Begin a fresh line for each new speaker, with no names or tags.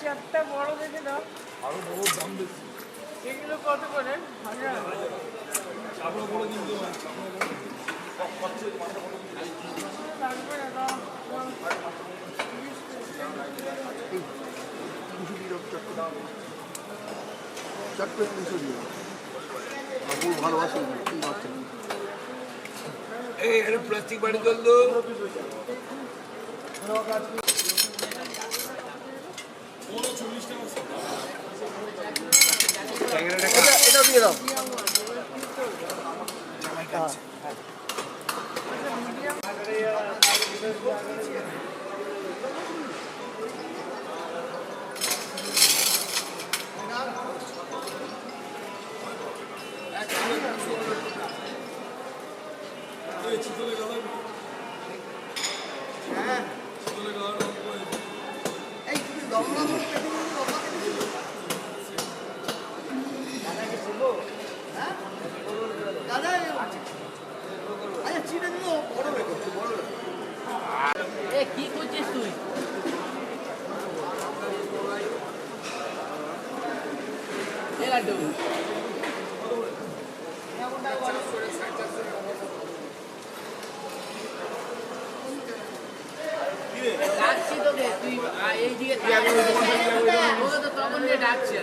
চারটা বড় দেখে দাও।
আরো বড় দাম বেশি।
এগুলো কত করে? 1000।
চাপড়া বড় কিন্তু
লাগবে না দাও।
ভালোবাসি
এই প্লাস্টিক বাড়ি চলতো
এটা দিয়ে দাও।
কি করছিস তুই? ডাকছি তোকে, তুই এইদিকে তখন ডাকছি।